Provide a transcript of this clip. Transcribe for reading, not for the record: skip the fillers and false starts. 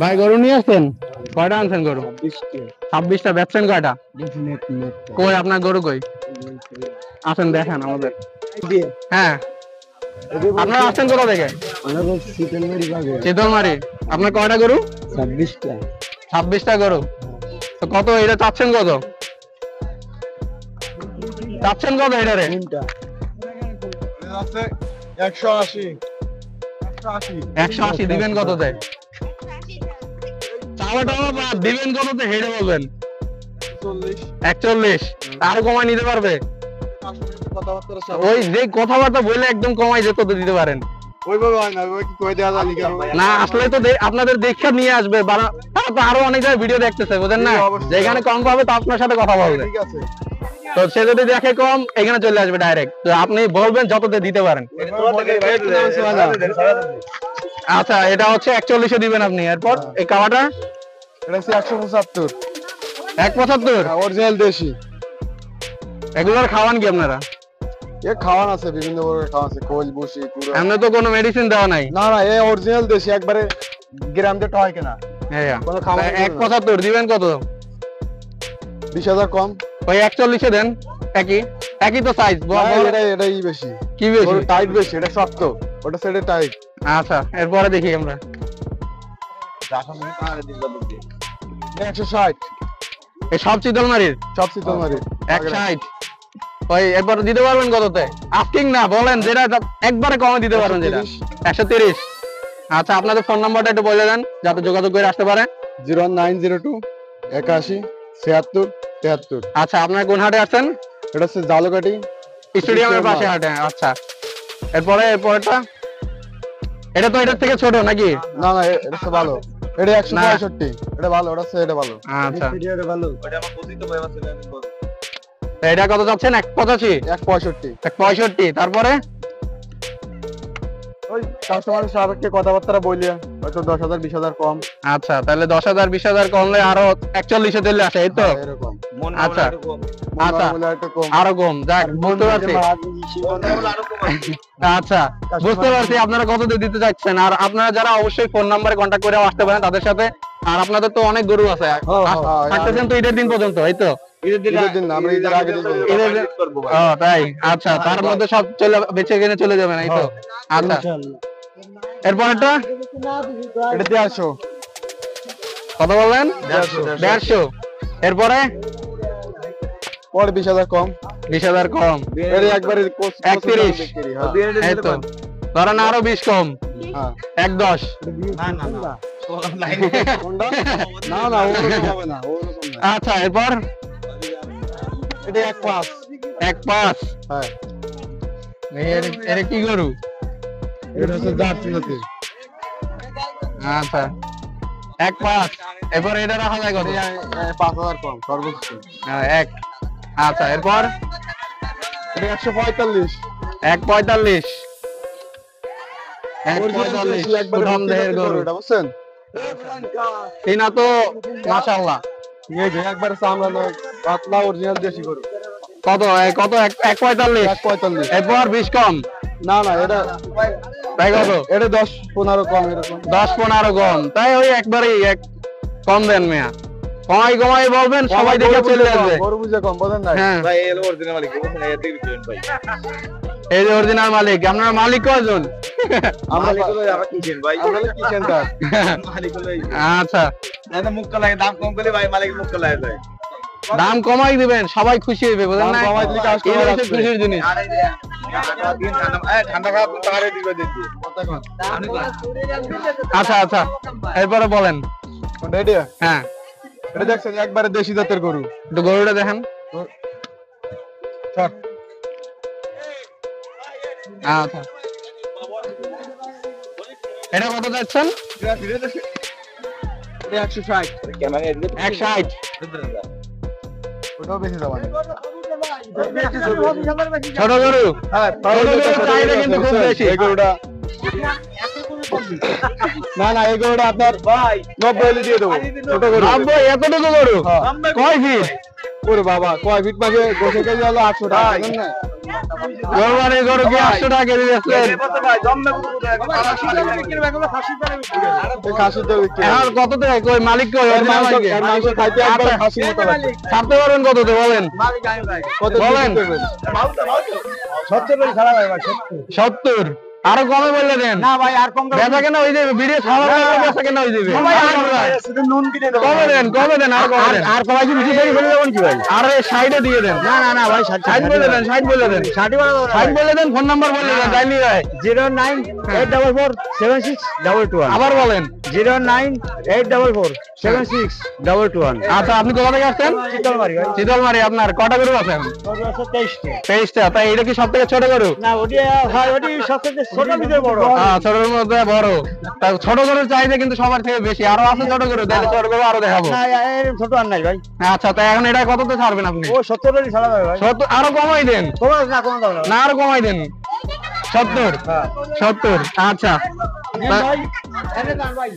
ভাই গরু নিয়ে আসছেন? কয়টা আনছেন গরু? 26টা। বেচছেন কয়টা? কই আপনার গরু কই? আসেন দেখান আমাদের। হ্যাঁ, আপনারা আসছেন কোথা থেকে? শীতলমারি। আপনার কয়টা গরু? 26টা গরু। তো কত এটা চাচ্ছেন কত? চাচ্ছেন কত এটারে? 180 দিবেন কততে? চাওয়া টাওয়া বাদ দিবেন কততে হেঁটে বলবেন? 41। আরো কমাই নিতে পারবে? ওই যে কথাবার্তা বলে একদম কমাই যেত তো দিতে পারেন না। আসলে তো আপনাদের দেখা নিয়ে আসবে, তারা তো আরো অনেক জায়গায় ভিডিও দেখতেছে, বুঝেন না? যেখানে কম পাবে তো আপনার সাথে কথা বলবে। তো সে যদি দেখে কম এখানে চলে আসবে ডাইরেক্ট। তো আপনি বলবেন যততে দিতে পারেন। আচ্ছা, এটা হচ্ছে 41 দিবেন আপনি। এরপর এই কাওয়াটা? এটা হচ্ছে 175। 175 অরিজিনাল দেশি। এগুলোর খাওয়ান কি আপনারা? এ খাওয়ান আছে, বিভিন্ন প্রকার খাওয়ান আছে, কোল বসি পুরো। এমনি তো কোনো মেডিসিন দেওয়া নাই? না না, এ অরিজিনাল দেশি, একবারে গ্রাম দিয়ে টয় কেনা। হ্যাঁ, কোনো খাওয়ান 175 দিবেন কত? 20,000 কম। ওই 41 দেন। একই তো সাইজ। এটাই বেশি। কি বেশি? টাইট বেশি, এটা শক্ত, ওটা সাইডে টাইট। আচ্ছা, এরপরে দেখি আমরা। 160। এই সব শীতলমারির? সব শীতলমারি 160। ওই এরপর দিতে পারবেন কততে? আস্কিং না, বলেন যেটা একবারে কমে দিতে পারবেন যেটা। 130। আচ্ছা, আপনাদের ফোন নাম্বারটা একটু বলে দেন যাতে যোগাযোগ করে আসতে পারে। 01902 81 76 73। আচ্ছা, আপনারা কোন হাটে আসছেন? এটা হচ্ছে জালকাটি স্টেডিয়ামের পাশে হাটে। আচ্ছা, এরপরেরটা? এটা তো এটার থেকে ছোট নাকি? না না, এটা হচ্ছে ভালো। এটা 165। এটা ভালো, এটা হচ্ছে এটা ভালো। আচ্ছা, এটা ভালো। এটা কত যাচ্ছেন? 185। 165। তারপরে ওই কাস্টমারের সাপেক্ষে কথাবার্তা বলিয়া হয়তো 10,000 20,000 কম। আচ্ছা, তাহলে 10,000 20,000 কমলে আরো 41 দিলে আসে, এই তো? এরকম। আচ্ছা আচ্ছা, আরো কম। যাক, বুঝতে পারছি। আচ্ছা, বুঝতে পারছি আপনারা কত দিতে চাচ্ছেন। আর আপনারা যারা অবশ্যই ফোন নাম্বারে কন্ট্যাক্ট করে আসতে পারেন তাদের সাথে। আর আপনাদের তো অনেক গরু আছে, থাকতেছেন তো ঈদের দিন পর্যন্ত, এই তো? ঈদের দিন আমরা ঈদের আগে দিন ও তাই? আচ্ছা, তার মধ্যে সব বেঁচে কিনে চলে যাবেন, এই তো? আচ্ছা, এরপরটা? এটা 150। কত বললেন? 150। এরপরে পরে 20,000 কম। 20,000 কম। এটা একবারে 31। এই তো, ধরেন আরো 20 কম। 110। না না, ওরকম হবে না, ওরকম না। আচ্ছা, এরপর এটা 1.5। 1.5। হ্যাঁ, এটা কি গরু? এটা হচ্ছে জার্সি জাতি। আচ্ছা, 1.5। এরপর এটা রাখা যায় কত? 5,000 কম সর্বোচ্চ। এক। আচ্ছা, এরপর এটা 145। 1.45। 1.45 সুঠাম দেহের গরু, এটা বুঝছেন? কিনা তো মাশাআল্লাহ। এই যে একবারে চামড়া নয়, পাতলা অরিজিনাল দেশি গরু। কত 1.45? 145। এরপর 20 কম? না না, এটা তাই কত? এটা 10-15 কম এরকম। 10-15 কম? তাই ওই একবারেই কম দেন মিয়া। কমাই বলবেন, সবাই দেখে চলে আসবে। গরু বুঝে কম বলেন না ভাই, এলো অরিজিনাল মালিক, বুঝছেন? এর থেকে বিক্রি ভাই। এই যে অরিজিনাল মালিক। আপনার মালিক কয়জন? আমরা কিছেন ভাই, আমরা কিছেন তার মালিক হলো। আচ্ছা, না মুখ কালায় দাম কম করলে ভাই মালিক মুখ কালায় যায়। দাম কমাই দিবেন, সবাই খুশি হইবে, বুঝেন না? দাম কমাই দিলে কাস্টমার এটা হচ্ছে আসবে। খুশির জিনিস। আরে যে ঠান্ডা খারাপ তারে দিবে দেখি। আচ্ছা আচ্ছা, এরপরে বলেন। রেডি? হ্যাঁ, এটা দেখছেন একবারে দেশি জাতের গরু। একটু গরুটা দেখেন। আচ্ছা, এটা কত যাচ্ছেন? এটা 160। 160। ওটাও বেশি যাবে। ছোট গরু? হ্যাঁ, ছোট গরুর চাহিদা কিন্তু খুব বেশি। এই গরুটা না না, এই গরুটা আপনার ভাই 90 হলে দিয়ে দেবো। ছোট গরু 90? এতটুকু গরু? কয় ফিট? ওরে বাবা, কয় ফিট মাঝে গোসে কেজি হলো 800 টাকা, জানেন না? কোরবানি গরু কি 800 টাকা কেজি বেচলেন? এই খাসির তো বিক্রি হয়। এখন কত দেয় কই মালিক কই এর মাংস খাইতে একবার খাসির মতো লাগে। ছাড়তে পারবেন কততে বলেন? কত বলেন। বিক্রি করবেন? 70 আরো কমে বললে দেন। না ভাই আর কম বেচা কেন হয়ে যাবে ভিডিও ছাড়ার পরে বেচা কেন হয়ে যাবে? শুধু নুন কিনে দেবো কমে দেন আর কমে দেন। আর সবাই কি বেশি বেশি ফেলে দেবেন কি ভাই? আরে সাইডে দিয়ে দেন। না না না ভাই 60 বলে দেন 60 বলে দেন 60 বলে দেন ফোন নাম্বার বলে দেন জানি ভাই 098447622 আবার বলেন 098447622 আচ্ছা আপনি কোথা থেকে আসছেন? চিতলমারি ভাই শীতলমারি আপনার কটা গরু আছে এখন? 23টা তাই এটা কি সব থেকে ছোট গরু? না ওটি হয় ওটি সবচেয়ে ছোট ভিতরে বড় ছোটর মধ্যে বড় তা ছোট গরুর চাহিদা কিন্তু সবার থেকে বেশি আরো আছে ছোট গরু তাহলে ছোট গরু আরো দেখাবো না এর ছোট আর নাই ভাই আচ্ছা তাই এখন এটা কততে ছাড়বেন আপনি? ও 70 টাকা ছাড়া যাবে ভাই 70 আরো কমাই দেন কমা না কমা দাও না না আরো কমাই দেন 70 হ্যাঁ 70 আচ্ছা ভাই এনে দাও ভাই